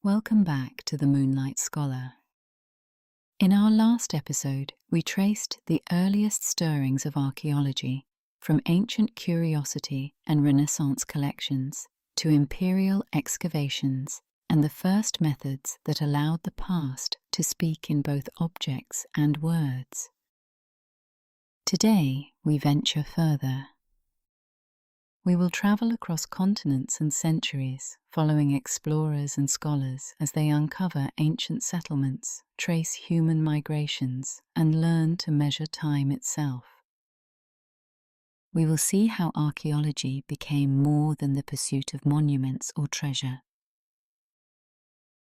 Welcome back to the Moonlight Scholar. In our last episode, we traced the earliest stirrings of archaeology, from ancient curiosity and Renaissance collections to imperial excavations and the first methods that allowed the past to speak in both objects and words. Today, we venture further. We will travel across continents and centuries, following explorers and scholars as they uncover ancient settlements, trace human migrations, and learn to measure time itself. We will see how archaeology became more than the pursuit of monuments or treasure.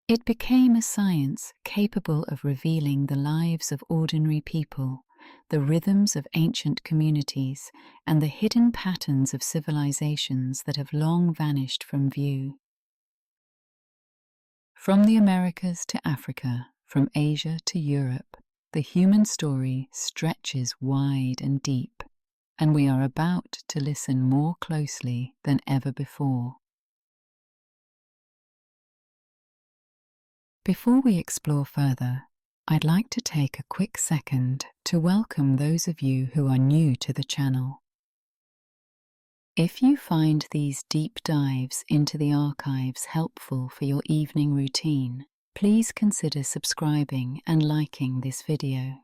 It became a science capable of revealing the lives of ordinary people, the rhythms of ancient communities, and the hidden patterns of civilizations that have long vanished from view. From the Americas to Africa, from Asia to Europe, the human story stretches wide and deep, and we are about to listen more closely than ever before. Before we explore further, I'd like to take a quick second to welcome those of you who are new to the channel. If you find these deep dives into the archives helpful for your evening routine, please consider subscribing and liking this video.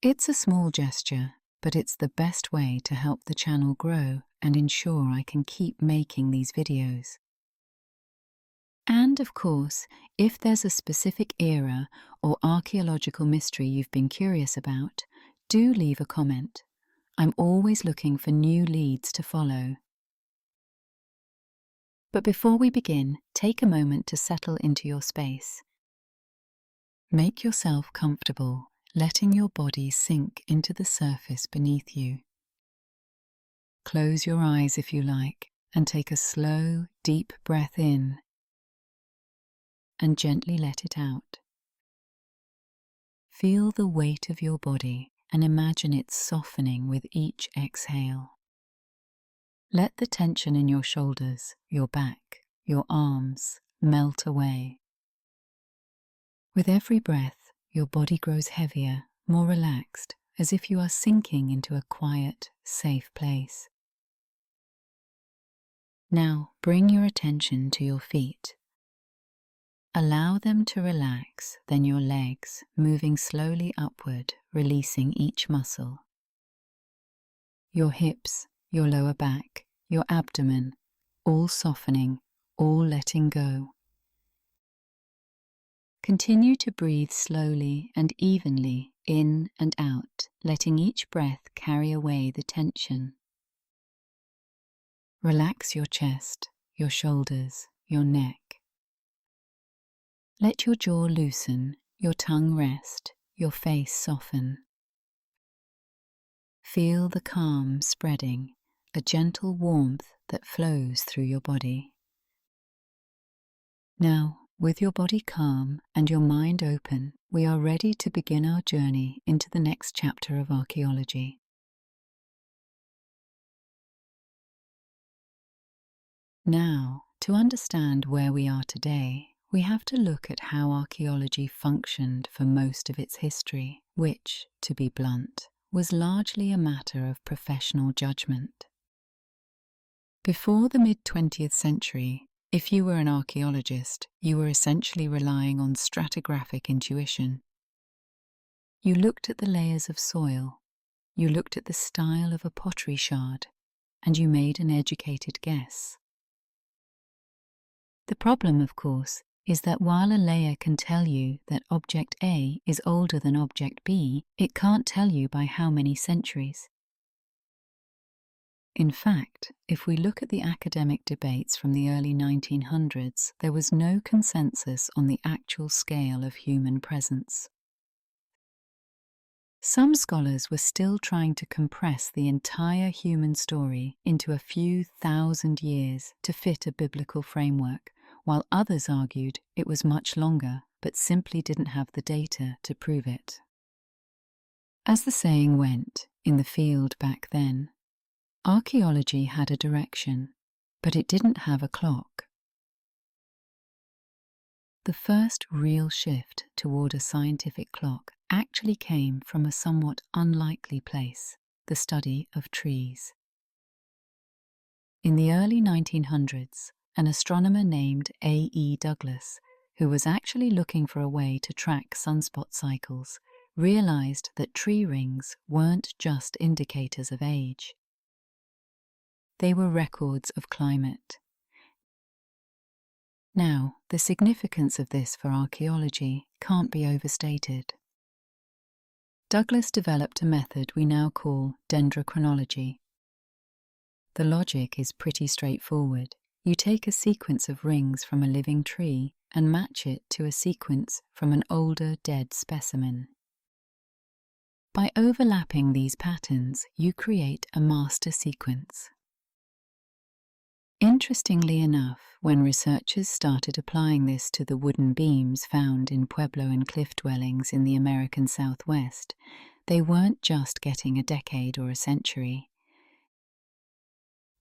It's a small gesture, but it's the best way to help the channel grow and ensure I can keep making these videos. And of course, if there's a specific era or archaeological mystery you've been curious about, do leave a comment. I'm always looking for new leads to follow. But before we begin, take a moment to settle into your space. Make yourself comfortable, letting your body sink into the surface beneath you. Close your eyes if you like, and take a slow, deep breath in, and gently let it out. Feel the weight of your body and imagine it softening with each exhale. Let the tension in your shoulders, your back, your arms melt away. With every breath, your body grows heavier, more relaxed, as if you are sinking into a quiet, safe place. Now, bring your attention to your feet. Allow them to relax, then your legs, moving slowly upward, releasing each muscle. Your hips, your lower back, your abdomen, all softening, all letting go. Continue to breathe slowly and evenly in and out, letting each breath carry away the tension. Relax your chest, your shoulders, your neck. Let your jaw loosen, your tongue rest, your face soften. Feel the calm spreading, a gentle warmth that flows through your body. Now, with your body calm and your mind open, we are ready to begin our journey into the next chapter of archaeology. Now, to understand where we are today, we have to look at how archaeology functioned for most of its history, which, to be blunt, was largely a matter of professional judgment. Before the mid-20th century, if you were an archaeologist, you were essentially relying on stratigraphic intuition. You looked at the layers of soil, you looked at the style of a pottery shard, and you made an educated guess. The problem, of course, is that while a layer can tell you that object A is older than object B, it can't tell you by how many centuries. In fact, if we look at the academic debates from the early 1900s, there was no consensus on the actual scale of human presence. Some scholars were still trying to compress the entire human story into a few thousand years to fit a biblical framework, while others argued it was much longer but simply didn't have the data to prove it. As the saying went, in the field back then, archaeology had a direction, but it didn't have a clock. the first real shift toward a scientific clock actually came from a somewhat unlikely place, the study of trees. In the early 1900s, an astronomer named A.E. Douglas, who was actually looking for a way to track sunspot cycles, realized that tree rings weren't just indicators of age. They were records of climate. Now, the significance of this for archaeology can't be overstated. Douglas developed a method we now call dendrochronology. The logic is pretty straightforward. You take a sequence of rings from a living tree and match it to a sequence from an older dead specimen. By overlapping these patterns, you create a master sequence. Interestingly enough, when researchers started applying this to the wooden beams found in pueblo and cliff dwellings in the American Southwest, they weren't just getting a decade or a century.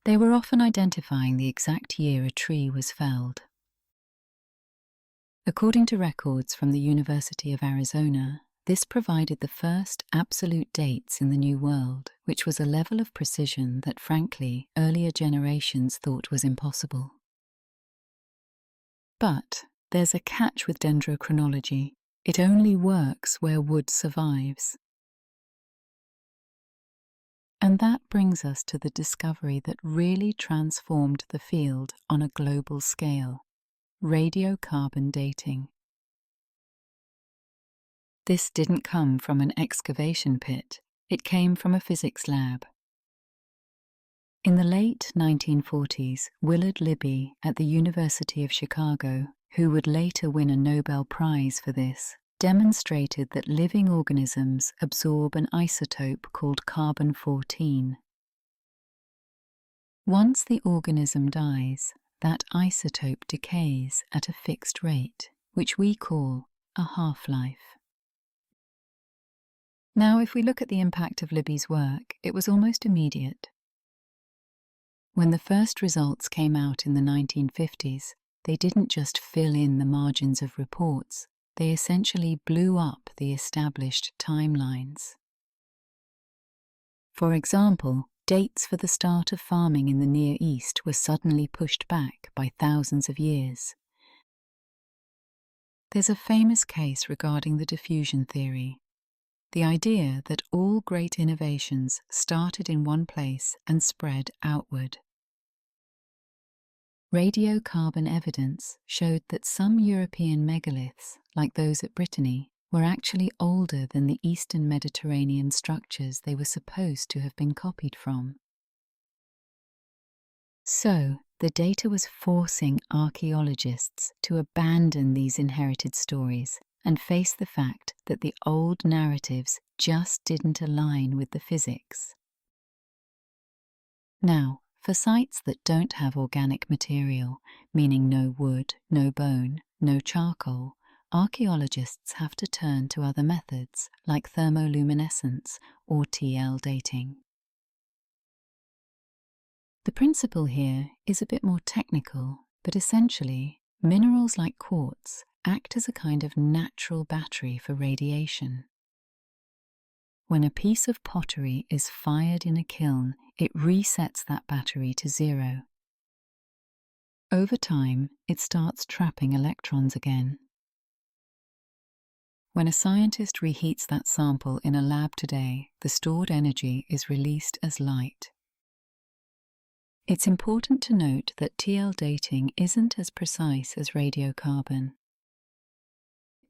They were often identifying the exact year a tree was felled. According to records from the University of Arizona, this provided the first absolute dates in the New World, which was a level of precision that, frankly, earlier generations thought was impossible. But there's a catch with dendrochronology. It only works where wood survives. And that brings us to the discovery that really transformed the field on a global scale: radiocarbon dating. This didn't come from an excavation pit, it came from a physics lab. In the late 1940s, Willard Libby at the University of Chicago, who would later win a Nobel Prize for this, demonstrated that living organisms absorb an isotope called carbon-14. Once the organism dies, that isotope decays at a fixed rate, which we call a half-life. Now, if we look at the impact of Libby's work, it was almost immediate. When the first results came out in the 1950s, they didn't just fill in the margins of reports, they essentially blew up the established timelines. For example, dates for the start of farming in the Near East were suddenly pushed back by thousands of years. There's a famous case regarding the diffusion theory, the idea that all great innovations started in one place and spread outward. Radiocarbon evidence showed that some European megaliths, like those at Brittany, were actually older than the Eastern Mediterranean structures they were supposed to have been copied from. So, the data was forcing archaeologists to abandon these inherited stories and face the fact that the old narratives just didn't align with the physics. Now, for sites that don't have organic material, meaning no wood, no bone, no charcoal, archaeologists have to turn to other methods like thermoluminescence or TL dating. The principle here is a bit more technical, but essentially, minerals like quartz act as a kind of natural battery for radiation. When a piece of pottery is fired in a kiln, it resets that battery to zero. Over time, it starts trapping electrons again. When a scientist reheats that sample in a lab today, the stored energy is released as light. It's important to note that TL dating isn't as precise as radiocarbon.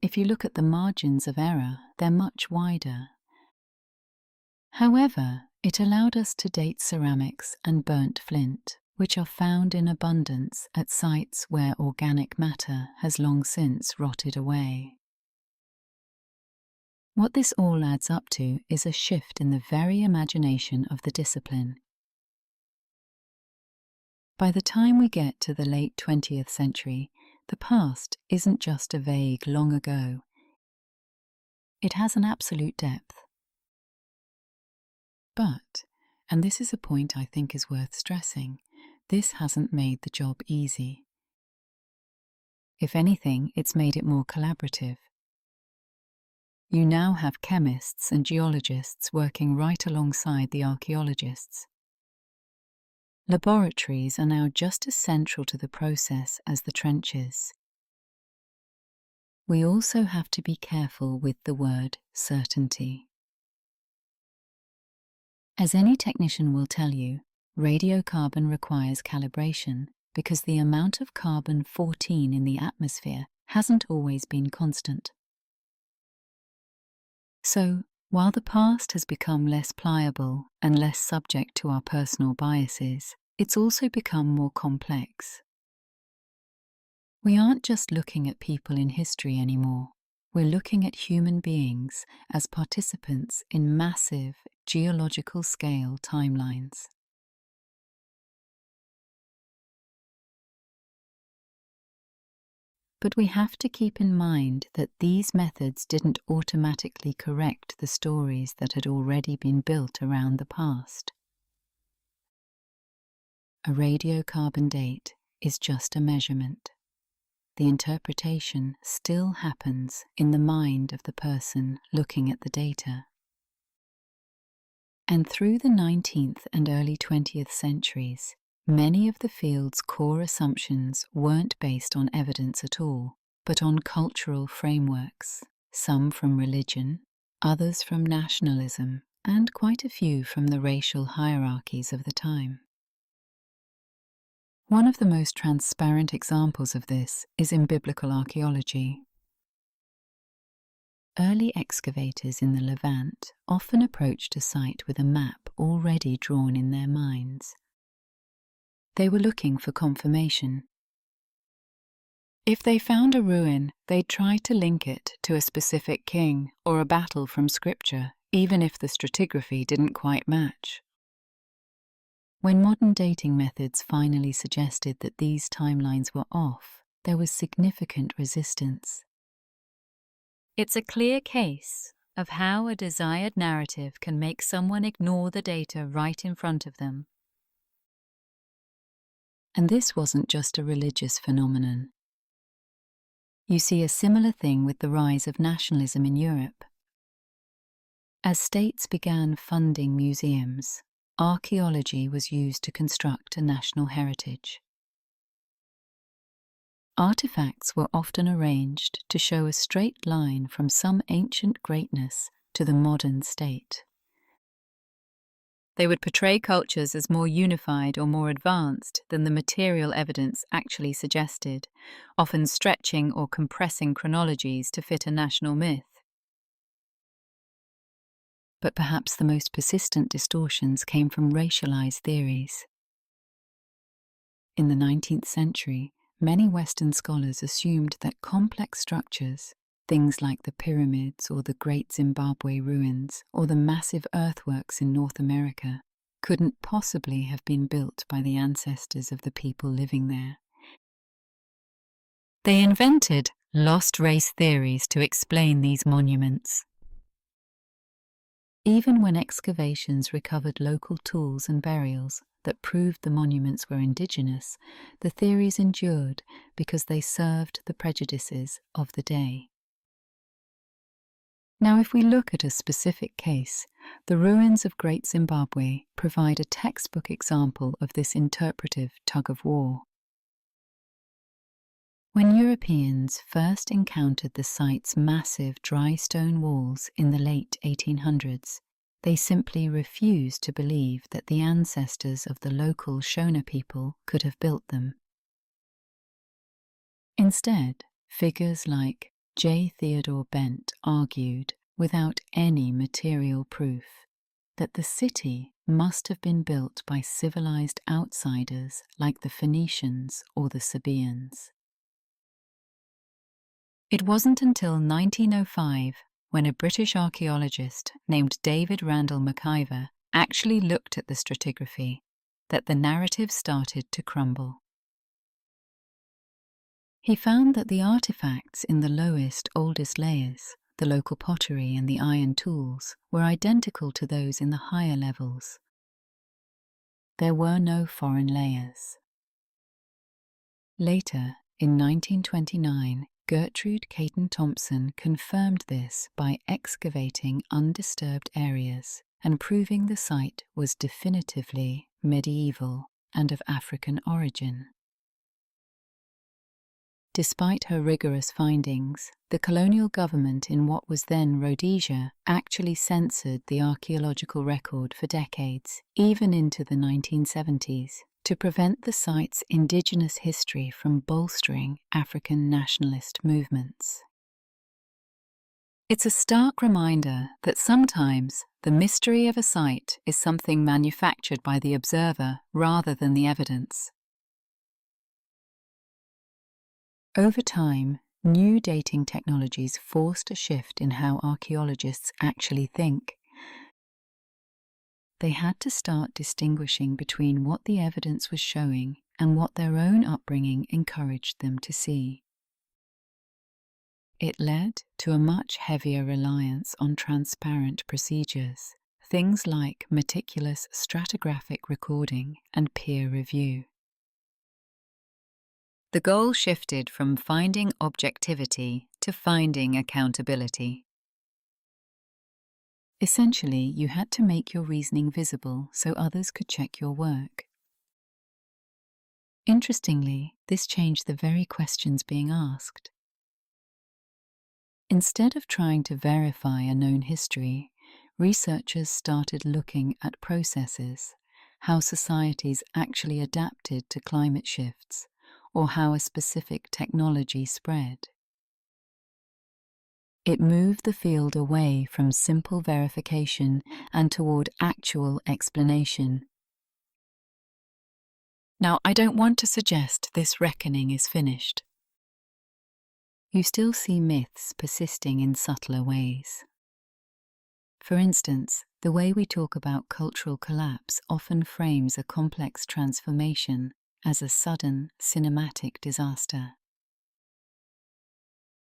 If you look at the margins of error, they're much wider. However, it allowed us to date ceramics and burnt flint, which are found in abundance at sites where organic matter has long since rotted away. What this all adds up to is a shift in the very imagination of the discipline. By the time we get to the late 20th century, the past isn't just a vague long ago. It has an absolute depth. But, and this is a point I think is worth stressing, this hasn't made the job easy. If anything, it's made it more collaborative. You now have chemists and geologists working right alongside the archaeologists. Laboratories are now just as central to the process as the trenches. We also have to be careful with the word certainty. As any technician will tell you, radiocarbon requires calibration because the amount of carbon-14 in the atmosphere hasn't always been constant. So, while the past has become less pliable and less subject to our personal biases, it's also become more complex. We aren't just looking at people in history anymore. We're looking at human beings as participants in massive geological scale timelines. But we have to keep in mind that these methods didn't automatically correct the stories that had already been built around the past. A radiocarbon date is just a measurement. The interpretation still happens in the mind of the person looking at the data. And through the 19th and early 20th centuries, many of the field's core assumptions weren't based on evidence at all, but on cultural frameworks, some from religion, others from nationalism, and quite a few from the racial hierarchies of the time. One of the most transparent examples of this is in biblical archaeology. Early excavators in the Levant often approached a site with a map already drawn in their minds. They were looking for confirmation. If they found a ruin, they'd try to link it to a specific king or a battle from scripture, even if the stratigraphy didn't quite match. When modern dating methods finally suggested that these timelines were off, there was significant resistance. It's a clear case of how a desired narrative can make someone ignore the data right in front of them. And this wasn't just a religious phenomenon. You see a similar thing with the rise of nationalism in Europe. As states began funding museums, archaeology was used to construct a national heritage. Artifacts were often arranged to show a straight line from some ancient greatness to the modern state. They would portray cultures as more unified or more advanced than the material evidence actually suggested, often stretching or compressing chronologies to fit a national myth. But perhaps the most persistent distortions came from racialized theories. In the 19th century, many Western scholars assumed that complex structures, things like the pyramids or the Great Zimbabwe ruins or the massive earthworks in North America, couldn't possibly have been built by the ancestors of the people living there. They invented lost race theories to explain these monuments. Even when excavations recovered local tools and burials that proved the monuments were indigenous, the theories endured because they served the prejudices of the day. Now, if we look at a specific case, the ruins of Great Zimbabwe provide a textbook example of this interpretive tug-of-war. When Europeans first encountered the site's massive dry stone walls in the late 1800s, they simply refused to believe that the ancestors of the local Shona people could have built them. Instead, figures like J. Theodore Bent argued, without any material proof, that the city must have been built by civilized outsiders like the Phoenicians or the Sabaeans. It wasn't until 1905 when a British archaeologist named David Randall McIver actually looked at the stratigraphy that the narrative started to crumble. He found that the artifacts in the lowest, oldest layers, the local pottery and the iron tools, were identical to those in the higher levels. There were no foreign layers. Later, In 1929, Gertrude Caton Thompson confirmed this by excavating undisturbed areas and proving the site was definitively medieval and of African origin. Despite her rigorous findings, the colonial government in what was then Rhodesia actually censored the archaeological record for decades, even into the 1970s, to prevent the site's indigenous history from bolstering African nationalist movements. It's a stark reminder that sometimes the mystery of a site is something manufactured by the observer rather than the evidence. Over time, new dating technologies forced a shift in how archaeologists actually think. They had to start distinguishing between what the evidence was showing and what their own upbringing encouraged them to see. It led to a much heavier reliance on transparent procedures, things like meticulous stratigraphic recording and peer review. The goal shifted from finding objectivity to finding accountability. Essentially, you had to make your reasoning visible so others could check your work. Interestingly, this changed the very questions being asked. Instead of trying to verify a known history, researchers started looking at processes, how societies actually adapted to climate shifts, or how a specific technology spread. It moved the field away from simple verification and toward actual explanation. Now, I don't want to suggest this reckoning is finished. You still see myths persisting in subtler ways. For instance, the way we talk about cultural collapse often frames a complex transformation as a sudden, cinematic disaster.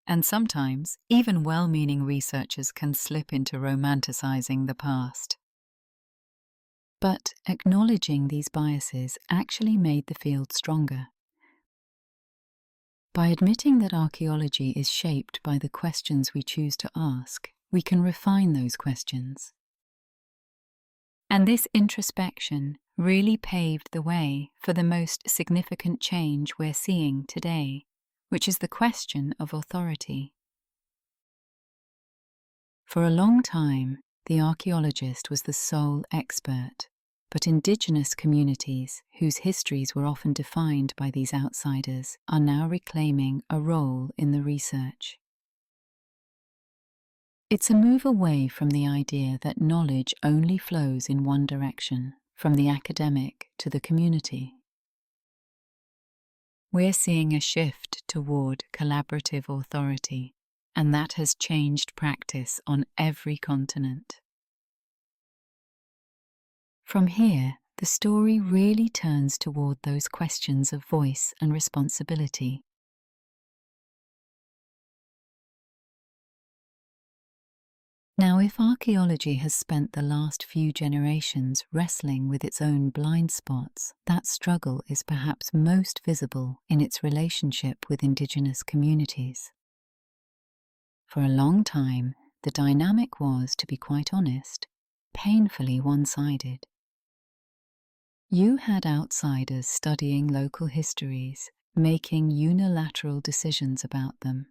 And sometimes, even well-meaning researchers can slip into romanticizing the past. But acknowledging these biases actually made the field stronger. By admitting that archaeology is shaped by the questions we choose to ask, we can refine those questions. And this introspection really paved the way for the most significant change we're seeing today, which is the question of authority. For a long time, the archaeologist was the sole expert, but indigenous communities, whose histories were often defined by these outsiders, are now reclaiming a role in the research. It's a move away from the idea that knowledge only flows in one direction, from the academic to the community. We're seeing a shift toward collaborative authority, and that has changed practice on every continent. From here, the story really turns toward those questions of voice and responsibility. Now, if archaeology has spent the last few generations wrestling with its own blind spots, that struggle is perhaps most visible in its relationship with indigenous communities. For a long time, the dynamic was, to be quite honest, painfully one-sided. You had outsiders studying local histories, making unilateral decisions about them,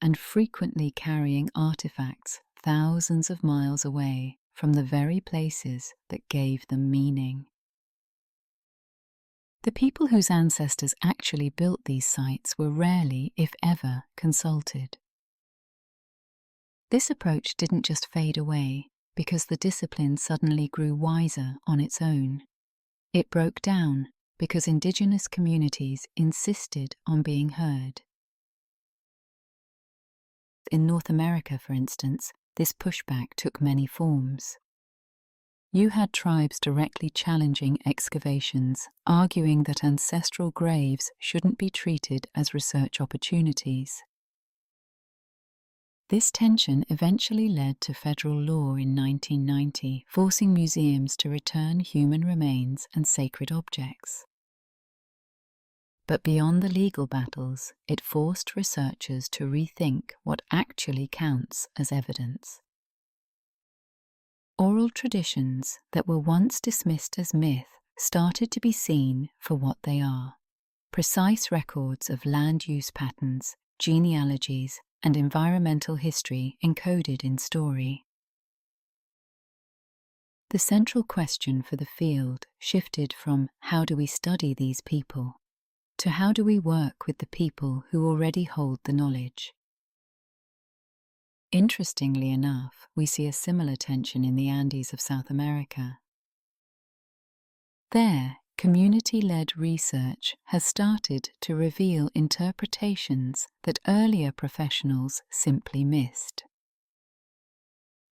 and frequently carrying artifacts thousands of miles away from the very places that gave them meaning. The people whose ancestors actually built these sites were rarely, if ever, consulted. This approach didn't just fade away because the discipline suddenly grew wiser on its own. It broke down because indigenous communities insisted on being heard. In North America, for instance, this pushback took many forms. You had tribes directly challenging excavations, arguing that ancestral graves shouldn't be treated as research opportunities. This tension eventually led to federal law in 1990, forcing museums to return human remains and sacred objects. But beyond the legal battles, it forced researchers to rethink what actually counts as evidence. Oral traditions that were once dismissed as myth started to be seen for what they are: precise records of land use patterns, genealogies, and environmental history encoded in story. The central question for the field shifted from how do we study these people to how do we work with the people who already hold the knowledge. Interestingly enough, we see a similar tension in the Andes of South America. There, community-led research has started to reveal interpretations that earlier professionals simply missed.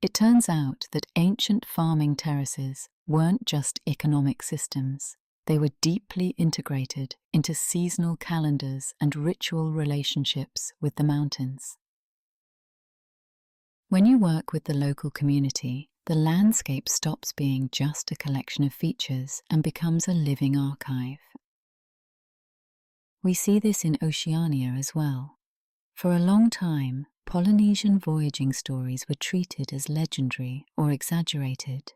It turns out that ancient farming terraces weren't just economic systems. They were deeply integrated into seasonal calendars and ritual relationships with the mountains. When you work with the local community, the landscape stops being just a collection of features and becomes a living archive. We see this in Oceania as well. For a long time, Polynesian voyaging stories were treated as legendary or exaggerated.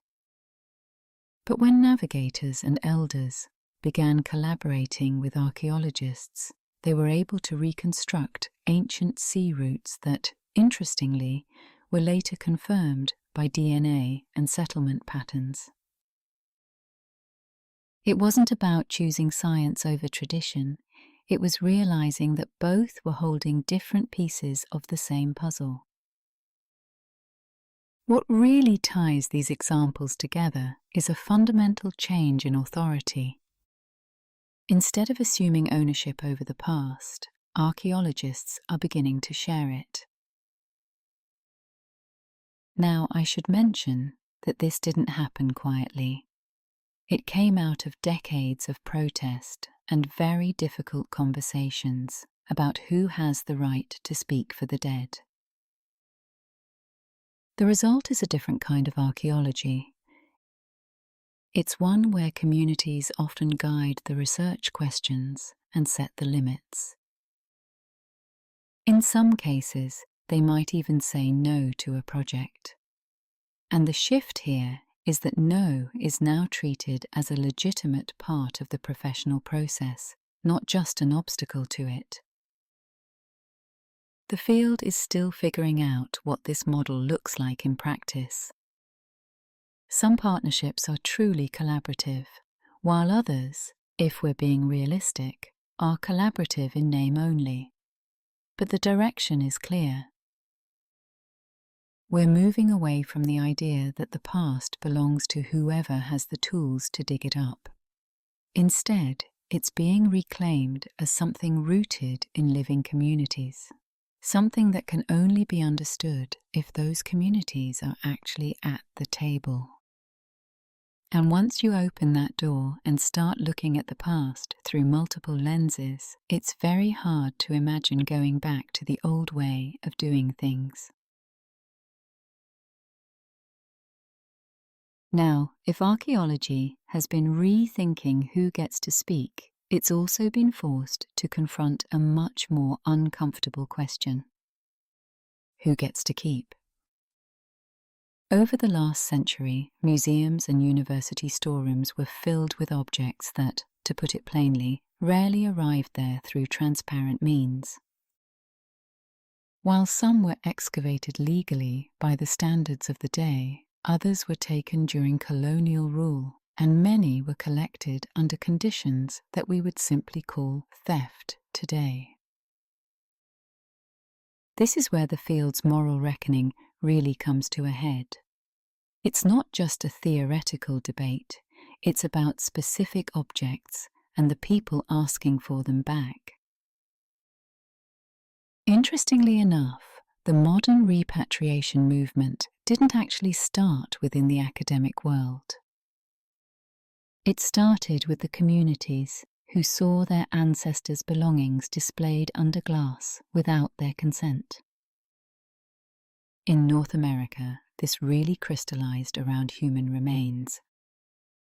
But when navigators and elders began collaborating with archaeologists, they were able to reconstruct ancient sea routes that, interestingly, were later confirmed by DNA and settlement patterns. It wasn't about choosing science over tradition. It was realizing that both were holding different pieces of the same puzzle. What really ties these examples together is a fundamental change in authority. Instead of assuming ownership over the past, archaeologists are beginning to share it. Now, I should mention that this didn't happen quietly. It came out of decades of protest and very difficult conversations about who has the right to speak for the dead. The result is a different kind of archaeology. It's one where communities often guide the research questions and set the limits. In some cases, they might even say no to a project. And the shift here is that no is now treated as a legitimate part of the professional process, not just an obstacle to it. The field is still figuring out what this model looks like in practice. Some partnerships are truly collaborative, while others, if we're being realistic, are collaborative in name only. But the direction is clear. We're moving away from the idea that the past belongs to whoever has the tools to dig it up. Instead, it's being reclaimed as something rooted in living communities, something that can only be understood if those communities are actually at the table. And once you open that door and start looking at the past through multiple lenses, it's very hard to imagine going back to the old way of doing things. Now, if archaeology has been rethinking who gets to speak, it's also been forced to confront a much more uncomfortable question: who gets to keep? Over the last century, museums and university storerooms were filled with objects that, to put it plainly, rarely arrived there through transparent means. While some were excavated legally by the standards of the day, others were taken during colonial rule, and many were collected under conditions that we would simply call theft today. This is where the field's moral reckoning really comes to a head. It's not just a theoretical debate, it's about specific objects and the people asking for them back. Interestingly enough, the modern repatriation movement didn't actually start within the academic world. It started with the communities who saw their ancestors' belongings displayed under glass without their consent. In North America, this really crystallized around human remains.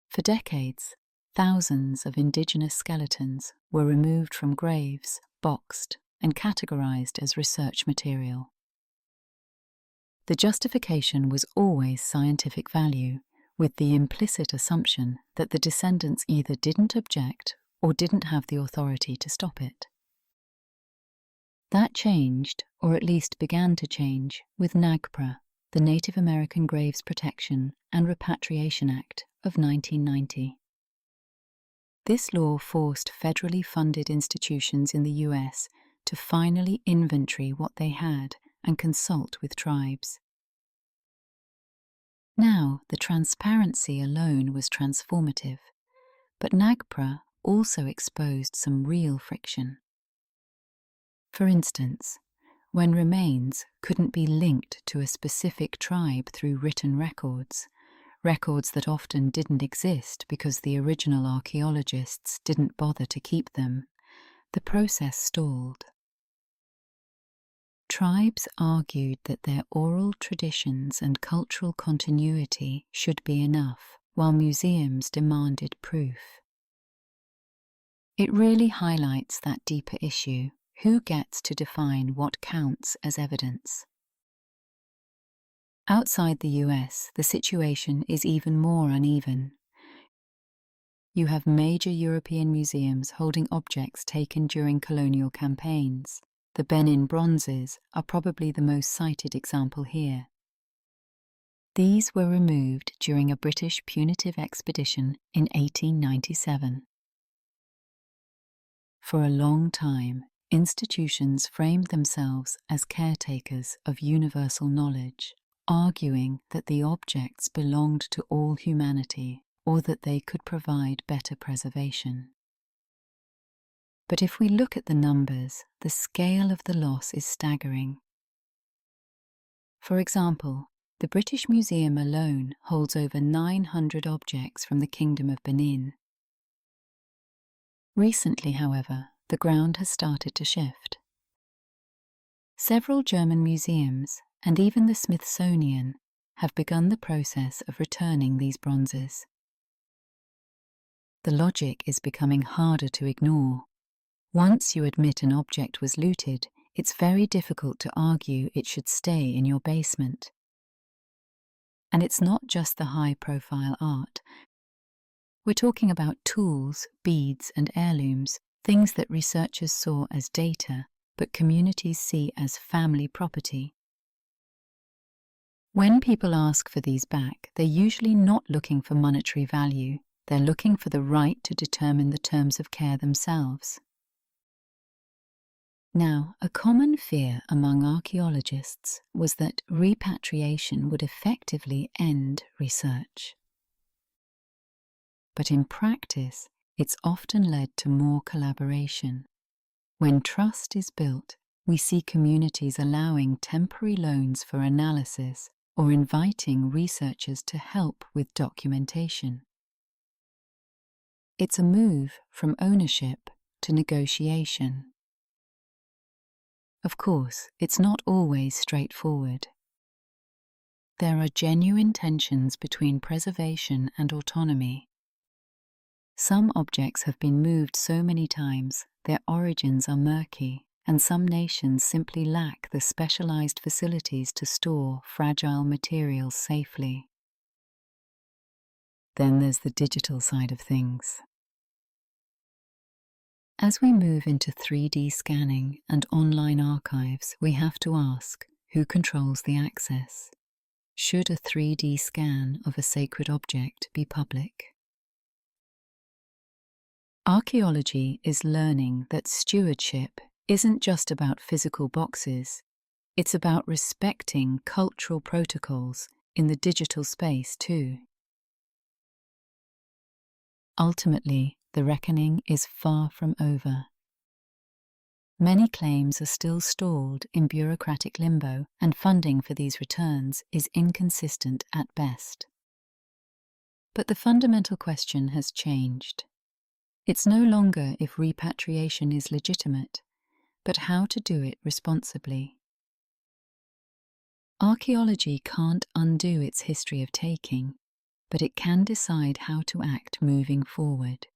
For decades, thousands of indigenous skeletons were removed from graves, boxed, and categorized as research material. The justification was always scientific value, with the implicit assumption that the descendants either didn't object or didn't have the authority to stop it. That changed, or at least began to change, with NAGPRA, the Native American Graves Protection and Repatriation Act of 1990. This law forced federally funded institutions in the US to finally inventory what they had and consult with tribes. Now, the transparency alone was transformative, but NAGPRA also exposed some real friction. For instance, when remains couldn't be linked to a specific tribe through written records that often didn't exist because the original archaeologists didn't bother to keep them, the process stalled. Tribes argued that their oral traditions and cultural continuity should be enough, while museums demanded proof. It really highlights that deeper issue: who gets to define what counts as evidence? Outside the US, the situation is even more uneven. You have major European museums holding objects taken during colonial campaigns. The Benin bronzes are probably the most cited example here. These were removed during a British punitive expedition in 1897. For a long time, institutions framed themselves as caretakers of universal knowledge, arguing that the objects belonged to all humanity or that they could provide better preservation. But if we look at the numbers, the scale of the loss is staggering. For example, the British Museum alone holds over 900 objects from the Kingdom of Benin. Recently, however, the ground has started to shift. Several German museums, and even the Smithsonian, have begun the process of returning these bronzes. The logic is becoming harder to ignore. Once you admit an object was looted, it's very difficult to argue it should stay in your basement. And it's not just the high-profile art. We're talking about tools, beads, and heirlooms, things that researchers saw as data, but communities see as family property. When people ask for these back, they're usually not looking for monetary value. They're looking for the right to determine the terms of care themselves. Now, a common fear among archaeologists was that repatriation would effectively end research. But in practice, it's often led to more collaboration. When trust is built, we see communities allowing temporary loans for analysis or inviting researchers to help with documentation. It's a move from ownership to negotiation. Of course, it's not always straightforward. There are genuine tensions between preservation and autonomy. Some objects have been moved so many times, their origins are murky, and some nations simply lack the specialized facilities to store fragile materials safely. Then there's the digital side of things. As we move into 3D scanning and online archives, we have to ask, who controls the access? Should a 3D scan of a sacred object be public? Archaeology is learning that stewardship isn't just about physical boxes, it's about respecting cultural protocols in the digital space too. Ultimately, the reckoning is far from over. Many claims are still stalled in bureaucratic limbo, and funding for these returns is inconsistent at best. But the fundamental question has changed. It's no longer if repatriation is legitimate, but how to do it responsibly. Archaeology can't undo its history of taking, but it can decide how to act moving forward.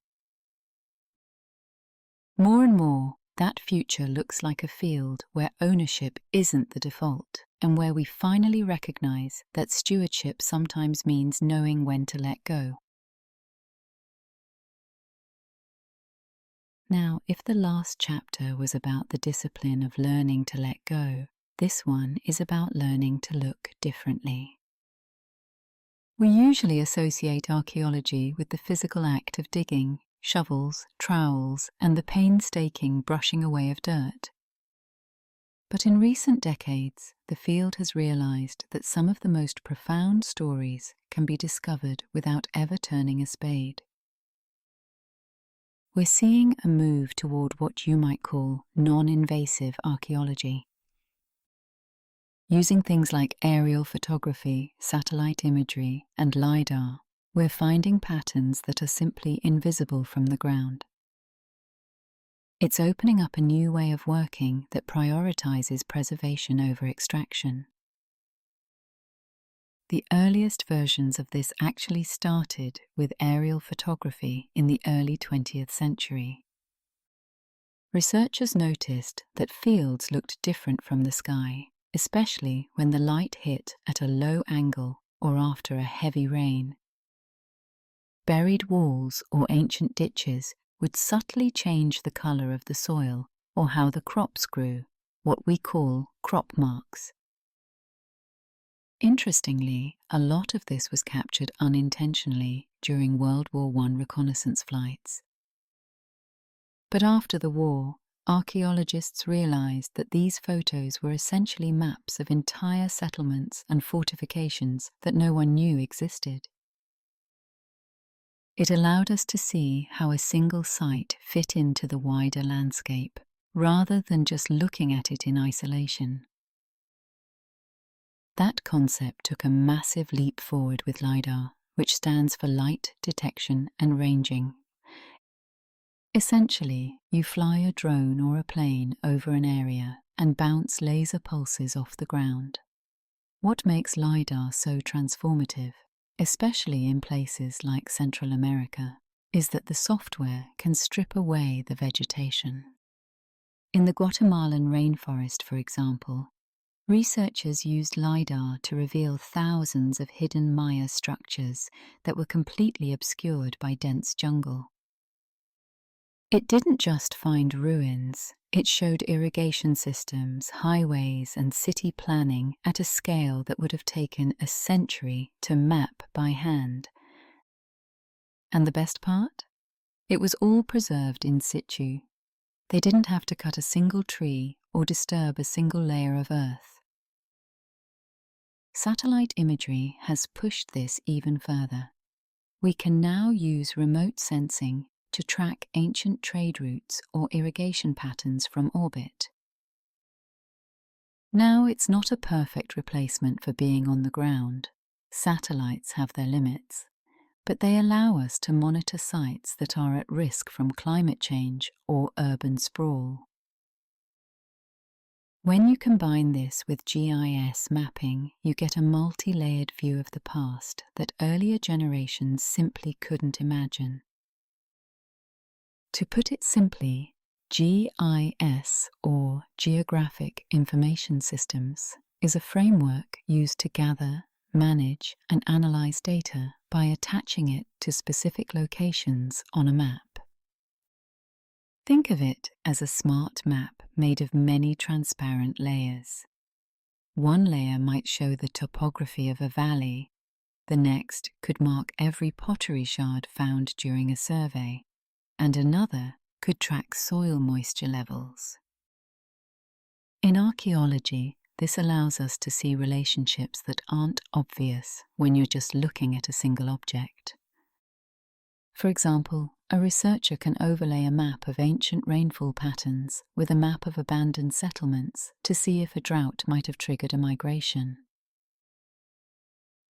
More and more, that future looks like a field where ownership isn't the default, and where we finally recognize that stewardship sometimes means knowing when to let go. Now, if the last chapter was about the discipline of learning to let go, this one is about learning to look differently. We usually associate archaeology with the physical act of digging, shovels, trowels, and the painstaking brushing away of dirt. But in recent decades, the field has realized that some of the most profound stories can be discovered without ever turning a spade. We're seeing a move toward what you might call non-invasive archaeology. Using things like aerial photography, satellite imagery, and LiDAR, we're finding patterns that are simply invisible from the ground. It's opening up a new way of working that prioritizes preservation over extraction. The earliest versions of this actually started with aerial photography in the early 20th century. Researchers noticed that fields looked different from the sky, especially when the light hit at a low angle or after a heavy rain. Buried walls or ancient ditches would subtly change the color of the soil or how the crops grew, what we call crop marks. Interestingly, a lot of this was captured unintentionally during World War I reconnaissance flights. But after the war, archaeologists realized that these photos were essentially maps of entire settlements and fortifications that no one knew existed. It allowed us to see how a single site fit into the wider landscape, rather than just looking at it in isolation. That concept took a massive leap forward with LiDAR, which stands for Light Detection and Ranging. Essentially, you fly a drone or a plane over an area and bounce laser pulses off the ground. What makes LiDAR so transformative, especially in places like Central America, is that the software can strip away the vegetation. In the Guatemalan rainforest, for example, researchers used LiDAR to reveal thousands of hidden Maya structures that were completely obscured by dense jungle. It didn't just find ruins, it showed irrigation systems, highways, and city planning at a scale that would have taken a century to map by hand. And the best part? It was all preserved in situ. They didn't have to cut a single tree or disturb a single layer of earth. Satellite imagery has pushed this even further. We can now use remote sensing to track ancient trade routes or irrigation patterns from orbit. Now, it's not a perfect replacement for being on the ground. Satellites have their limits, but they allow us to monitor sites that are at risk from climate change or urban sprawl. When you combine this with GIS mapping, you get a multi-layered view of the past that earlier generations simply couldn't imagine. To put it simply, GIS, or Geographic Information Systems, is a framework used to gather, manage, and analyze data by attaching it to specific locations on a map. Think of it as a smart map made of many transparent layers. One layer might show the topography of a valley, the next could mark every pottery shard found during a survey, and another could track soil moisture levels. In archaeology, this allows us to see relationships that aren't obvious when you're just looking at a single object. For example, a researcher can overlay a map of ancient rainfall patterns with a map of abandoned settlements to see if a drought might have triggered a migration.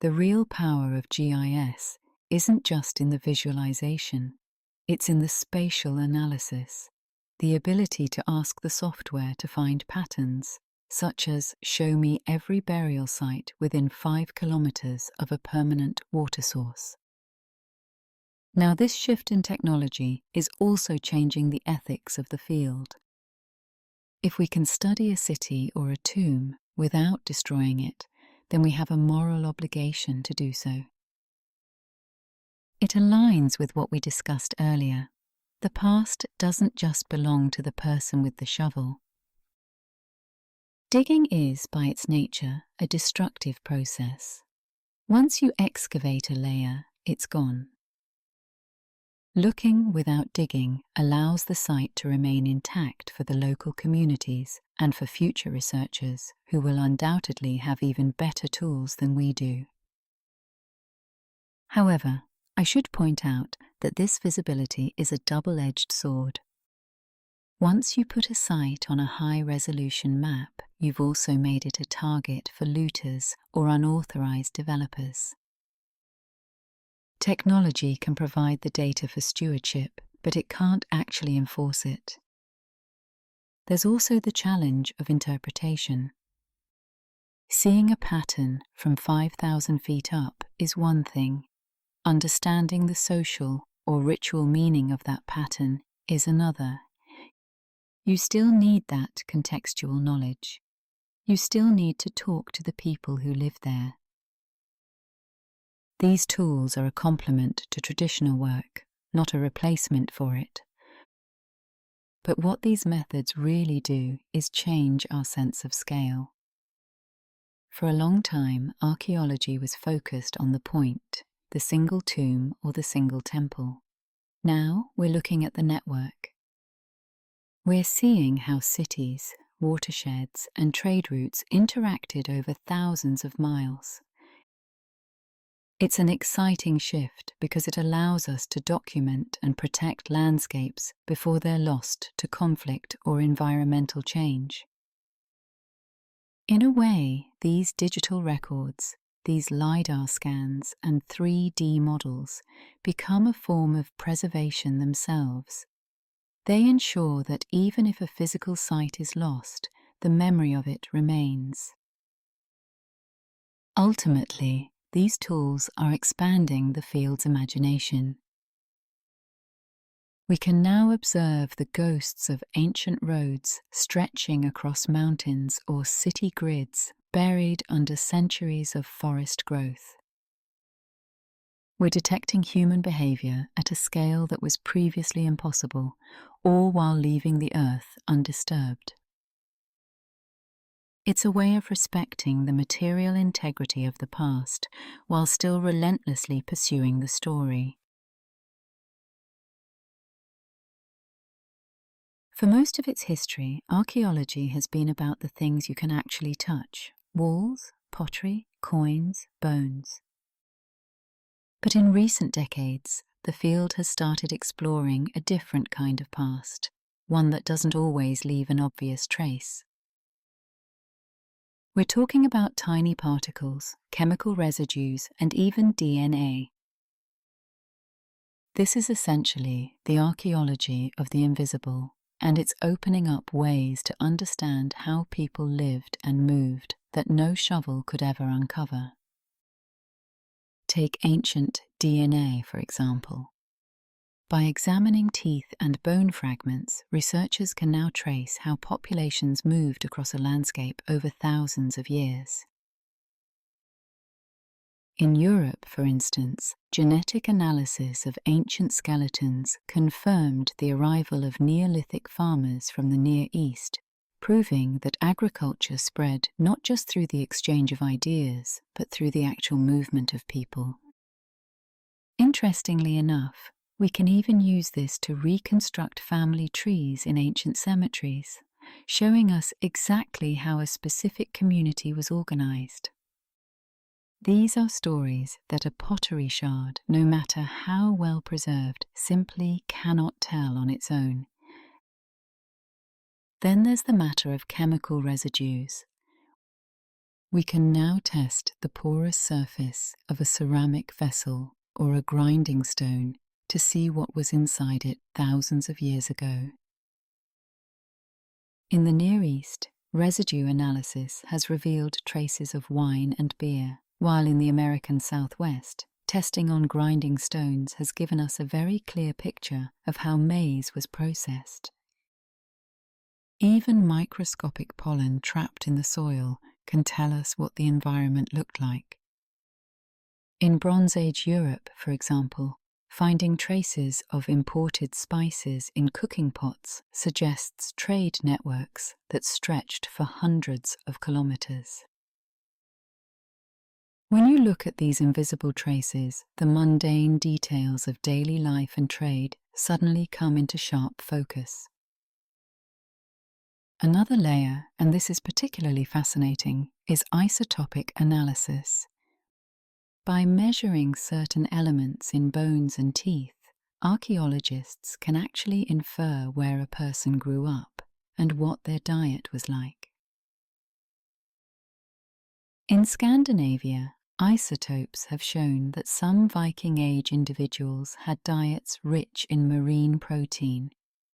The real power of GIS isn't just in the visualization, it's in the spatial analysis, the ability to ask the software to find patterns, such as show me every burial site within 5 kilometers of a permanent water source. Now, this shift in technology is also changing the ethics of the field. If we can study a city or a tomb without destroying it, then we have a moral obligation to do so. It aligns with what we discussed earlier. The past doesn't just belong to the person with the shovel. Digging is, by its nature, a destructive process. Once you excavate a layer, it's gone. Looking without digging allows the site to remain intact for the local communities and for future researchers who will undoubtedly have even better tools than we do. However, I should point out that this visibility is a double-edged sword. Once you put a site on a high-resolution map, you've also made it a target for looters or unauthorized developers. Technology can provide the data for stewardship, but it can't actually enforce it. There's also the challenge of interpretation. Seeing a pattern from 5,000 feet up is one thing. Understanding the social or ritual meaning of that pattern is another. You still need that contextual knowledge. You still need to talk to the people who live there. These tools are a complement to traditional work, not a replacement for it. But what these methods really do is change our sense of scale. For a long time, archaeology was focused on the point, the single tomb or the single temple. Now we're looking at the network. We're seeing how cities, watersheds, and trade routes interacted over thousands of miles. It's an exciting shift because it allows us to document and protect landscapes before they're lost to conflict or environmental change. In a way, these digital records, these LiDAR scans and 3D models become a form of preservation themselves. They ensure that even if a physical site is lost, the memory of it remains. Ultimately, these tools are expanding the field's imagination. We can now observe the ghosts of ancient roads stretching across mountains or city grids buried under centuries of forest growth. We're detecting human behavior at a scale that was previously impossible, all while leaving the Earth undisturbed. It's a way of respecting the material integrity of the past while still relentlessly pursuing the story. For most of its history, archaeology has been about the things you can actually touch: walls, pottery, coins, bones. But in recent decades, the field has started exploring a different kind of past, one that doesn't always leave an obvious trace. We're talking about tiny particles, chemical residues, and even DNA. This is essentially the archaeology of the invisible, and it's opening up ways to understand how people lived and moved that no shovel could ever uncover. Take ancient DNA, for example. By examining teeth and bone fragments, researchers can now trace how populations moved across a landscape over thousands of years. In Europe, for instance, genetic analysis of ancient skeletons confirmed the arrival of Neolithic farmers from the Near East, proving that agriculture spread not just through the exchange of ideas, but through the actual movement of people. Interestingly enough, we can even use this to reconstruct family trees in ancient cemeteries, showing us exactly how a specific community was organized. These are stories that a pottery shard, no matter how well preserved, simply cannot tell on its own. Then there's the matter of chemical residues. We can now test the porous surface of a ceramic vessel or a grinding stone to see what was inside it thousands of years ago. In the Near East, residue analysis has revealed traces of wine and beer, while in the American Southwest, testing on grinding stones has given us a very clear picture of how maize was processed. Even microscopic pollen trapped in the soil can tell us what the environment looked like. In Bronze Age Europe, for example, finding traces of imported spices in cooking pots suggests trade networks that stretched for hundreds of kilometers. When you look at these invisible traces, the mundane details of daily life and trade suddenly come into sharp focus. Another layer, and this is particularly fascinating, is isotopic analysis. By measuring certain elements in bones and teeth, archaeologists can actually infer where a person grew up and what their diet was like. In Scandinavia, isotopes have shown that some Viking Age individuals had diets rich in marine protein,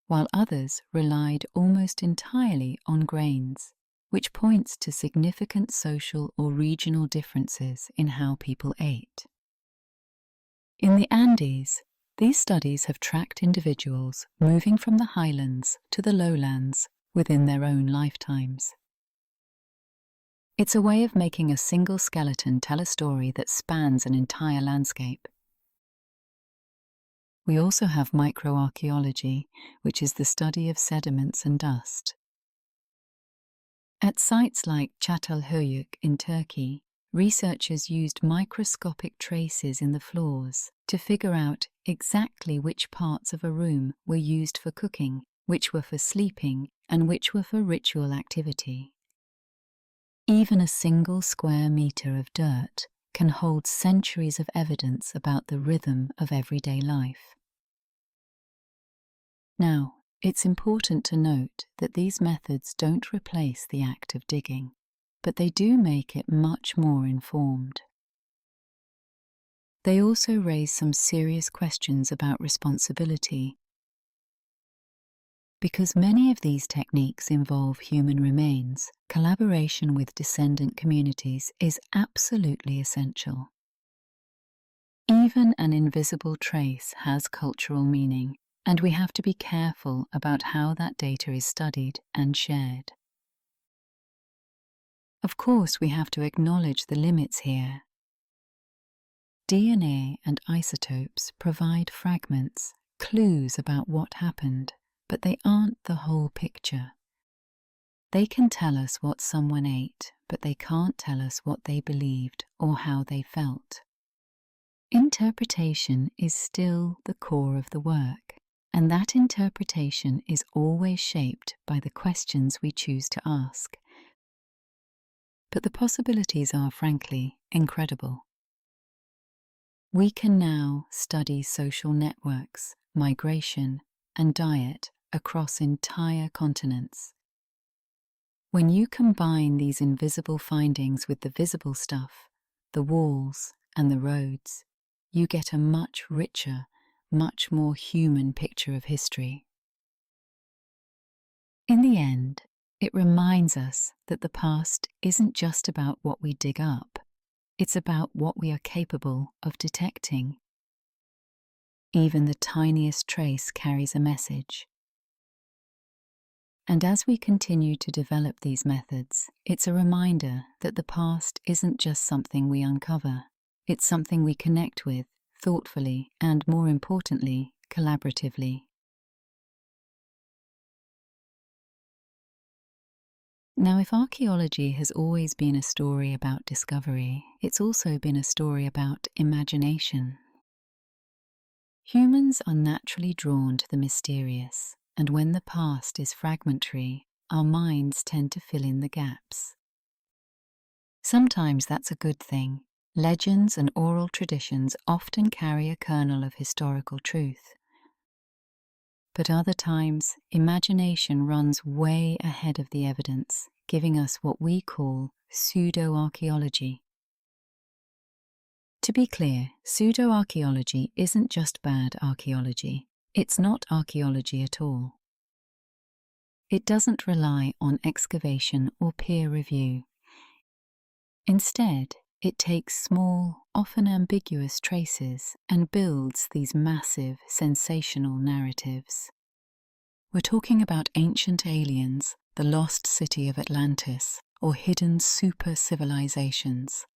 while others relied almost entirely on grains, which points to significant social or regional differences in how people ate. In the Andes, these studies have tracked individuals moving from the highlands to the lowlands within their own lifetimes. It's a way of making a single skeleton tell a story that spans an entire landscape. We also have microarchaeology, which is the study of sediments and dust. At sites like Çatalhöyük in Turkey, researchers used microscopic traces in the floors to figure out exactly which parts of a room were used for cooking, which were for sleeping, and which were for ritual activity. Even a single square meter of dirt can hold centuries of evidence about the rhythm of everyday life. Now, it's important to note that these methods don't replace the act of digging, but they do make it much more informed. They also raise some serious questions about responsibility. Because many of these techniques involve human remains, collaboration with descendant communities is absolutely essential. Even an invisible trace has cultural meaning, and we have to be careful about how that data is studied and shared. Of course, we have to acknowledge the limits here. DNA and isotopes provide fragments, clues about what happened, but they aren't the whole picture. They can tell us what someone ate, but they can't tell us what they believed or how they felt. Interpretation is still the core of the work, and that interpretation is always shaped by the questions we choose to ask. But the possibilities are, frankly, incredible. We can now study social networks, migration, and diet across entire continents. When you combine these invisible findings with the visible stuff, the walls and the roads, you get a much richer, much more human picture of history. In the end, it reminds us that the past isn't just about what we dig up, it's about what we are capable of detecting. Even the tiniest trace carries a message. And as we continue to develop these methods, it's a reminder that the past isn't just something we uncover, it's something we connect with thoughtfully and, more importantly, collaboratively. Now, if archaeology has always been a story about discovery, it's also been a story about imagination. Humans are naturally drawn to the mysterious, and when the past is fragmentary, our minds tend to fill in the gaps. Sometimes that's a good thing. Legends and oral traditions often carry a kernel of historical truth. But other times, imagination runs way ahead of the evidence, giving us what we call pseudoarchaeology. To be clear, pseudoarchaeology isn't just bad archaeology. It's not archaeology at all. It doesn't rely on excavation or peer review. Instead, it takes small, often ambiguous traces and builds these massive, sensational narratives. We're talking about ancient aliens, the lost city of Atlantis, or hidden super-civilizations.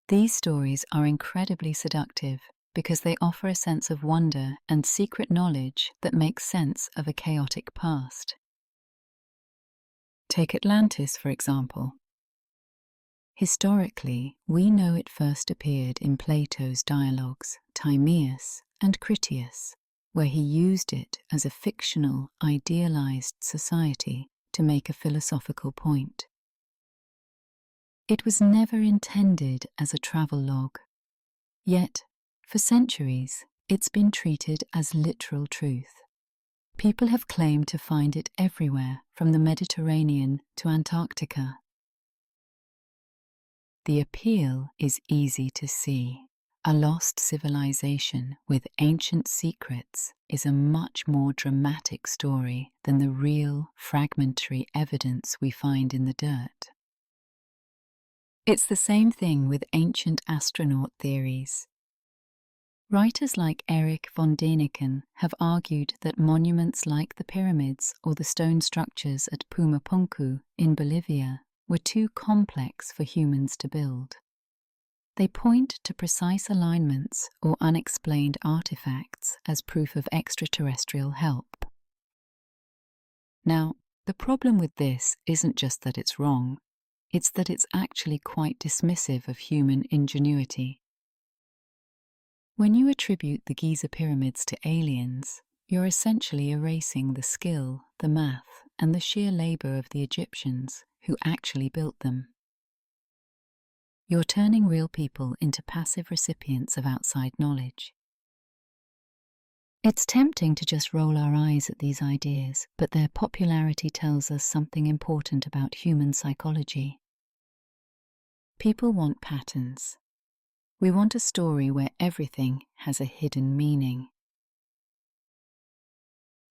These stories are incredibly seductive because they offer a sense of wonder and secret knowledge that makes sense of a chaotic past. Take Atlantis, for example. Historically, we know it first appeared in Plato's dialogues, Timaeus and Critias, where he used it as a fictional, idealized society to make a philosophical point. It was never intended as a travelogue, yet, for centuries, it's been treated as literal truth. People have claimed to find it everywhere, from the Mediterranean to Antarctica. The appeal is easy to see. A lost civilization with ancient secrets is a much more dramatic story than the real, fragmentary evidence we find in the dirt. It's the same thing with ancient astronaut theories. Writers like Erich von Däniken have argued that monuments like the pyramids or the stone structures at Pumapunku in Bolivia were too complex for humans to build. They point to precise alignments or unexplained artifacts as proof of extraterrestrial help. Now, the problem with this isn't just that it's wrong, it's that it's actually quite dismissive of human ingenuity. When you attribute the Giza pyramids to aliens, you're essentially erasing the skill, the math, and the sheer labor of the Egyptians who actually built them. You're turning real people into passive recipients of outside knowledge. It's tempting to just roll our eyes at these ideas, but their popularity tells us something important about human psychology. People want patterns. We want a story where everything has a hidden meaning.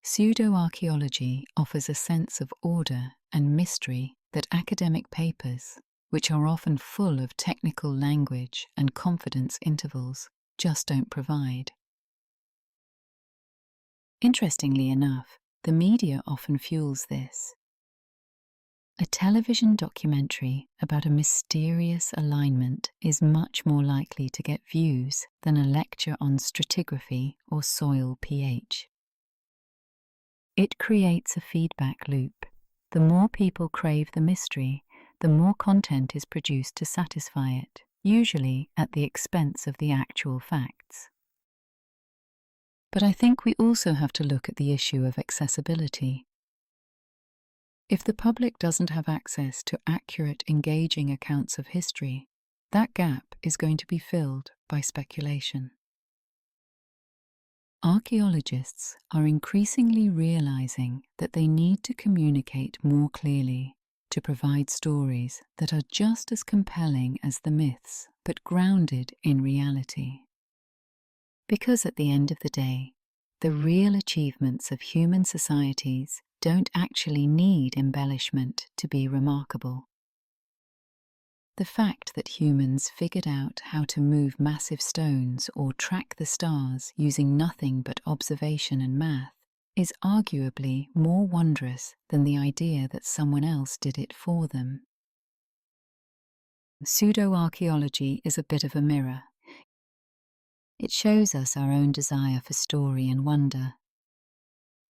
Pseudoarchaeology offers a sense of order and mystery that academic papers, which are often full of technical language and confidence intervals, just don't provide. Interestingly enough, the media often fuels this. A television documentary about a mysterious alignment is much more likely to get views than a lecture on stratigraphy or soil pH. It creates a feedback loop. The more people crave the mystery, the more content is produced to satisfy it, usually at the expense of the actual facts. But I think we also have to look at the issue of accessibility. If the public doesn't have access to accurate, engaging accounts of history, that gap is going to be filled by speculation. Archaeologists are increasingly realizing that they need to communicate more clearly, to provide stories that are just as compelling as the myths, but grounded in reality. Because at the end of the day, the real achievements of human societies don't actually need embellishment to be remarkable. The fact that humans figured out how to move massive stones or track the stars using nothing but observation and math is arguably more wondrous than the idea that someone else did it for them. Pseudoarchaeology is a bit of a mirror. It shows us our own desire for story and wonder.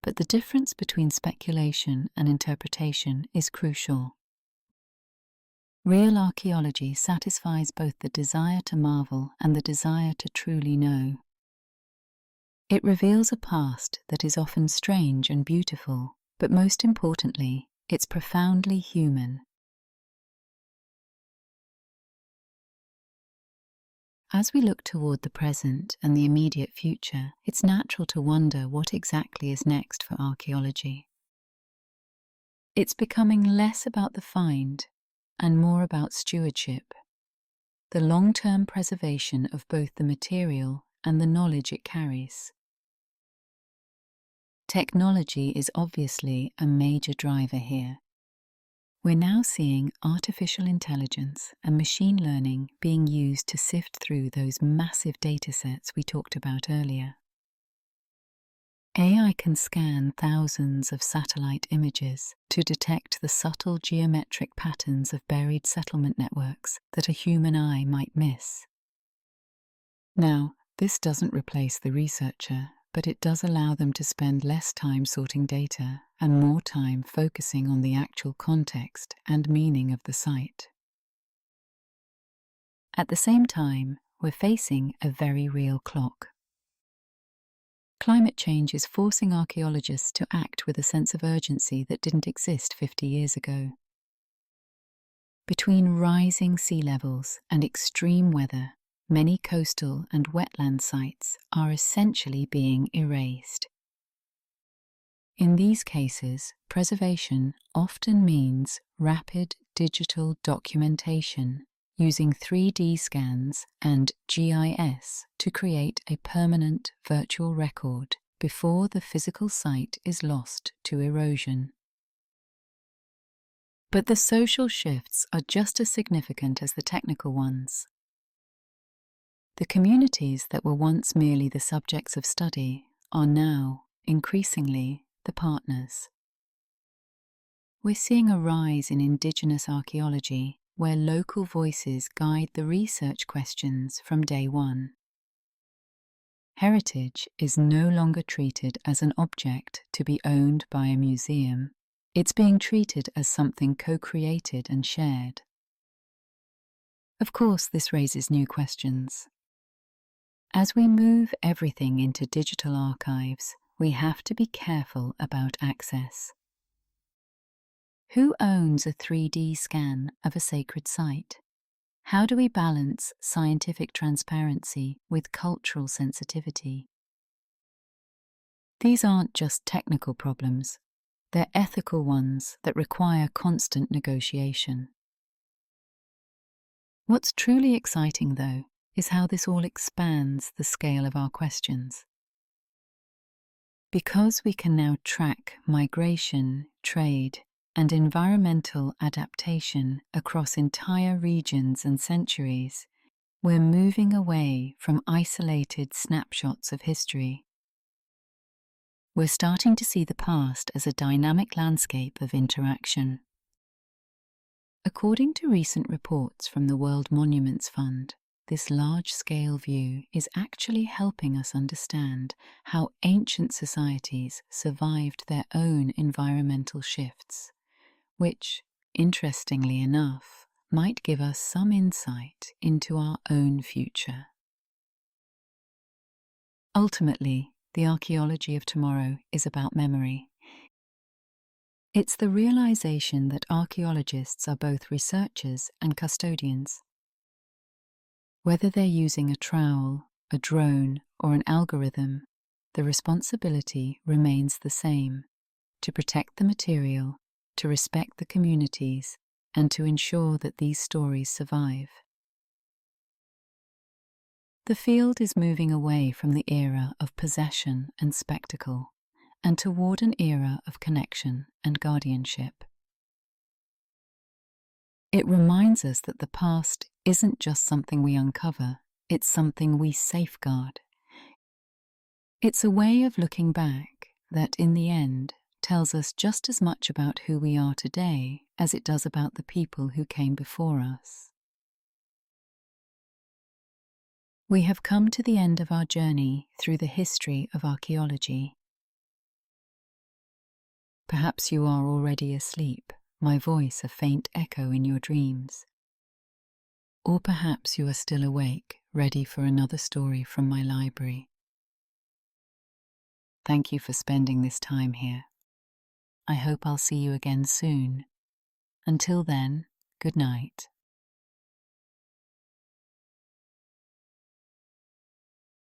But the difference between speculation and interpretation is crucial. Real archaeology satisfies both the desire to marvel and the desire to truly know. It reveals a past that is often strange and beautiful, but most importantly, it's profoundly human. As we look toward the present and the immediate future, it's natural to wonder what exactly is next for archaeology. It's becoming less about the find and more about stewardship, the long-term preservation of both the material and the knowledge it carries. Technology is obviously a major driver here. We're now seeing artificial intelligence and machine learning being used to sift through those massive datasets we talked about earlier. AI can scan thousands of satellite images to detect the subtle geometric patterns of buried settlement networks that a human eye might miss. Now, this doesn't replace the researcher, but it does allow them to spend less time sorting data and more time focusing on the actual context and meaning of the site. At the same time, we're facing a very real clock. Climate change is forcing archaeologists to act with a sense of urgency that didn't exist 50 years ago. Between rising sea levels and extreme weather, many coastal and wetland sites are essentially being erased. In these cases, preservation often means rapid digital documentation using 3D scans and GIS to create a permanent virtual record before the physical site is lost to erosion. But the social shifts are just as significant as the technical ones. The communities that were once merely the subjects of study are now, increasingly, the partners. We're seeing a rise in Indigenous archaeology, where local voices guide the research questions from day one. Heritage is no longer treated as an object to be owned by a museum. It's being treated as something co-created and shared. Of course, this raises new questions. As we move everything into digital archives, we have to be careful about access. Who owns a 3D scan of a sacred site? How do we balance scientific transparency with cultural sensitivity? These aren't just technical problems, they're ethical ones that require constant negotiation. What's truly exciting, though, is how this all expands the scale of our questions. Because we can now track migration, trade, and environmental adaptation across entire regions and centuries, we're moving away from isolated snapshots of history. We're starting to see the past as a dynamic landscape of interaction. According to recent reports from the World Monuments Fund, this large-scale view is actually helping us understand how ancient societies survived their own environmental shifts, which, interestingly enough, might give us some insight into our own future. Ultimately, the archaeology of tomorrow is about memory. It's the realization that archaeologists are both researchers and custodians. Whether they're using a trowel, a drone, or an algorithm, the responsibility remains the same: to protect the material, to respect the communities, and to ensure that these stories survive. The field is moving away from the era of possession and spectacle, and toward an era of connection and guardianship. It reminds us that the past isn't just something we uncover, it's something we safeguard. It's a way of looking back that, in the end, tells us just as much about who we are today as it does about the people who came before us. We have come to the end of our journey through the history of archaeology. Perhaps you are already asleep, my voice a faint echo in your dreams. Or perhaps you are still awake, ready for another story from my library. Thank you for spending this time here. I hope I'll see you again soon. Until then, good night.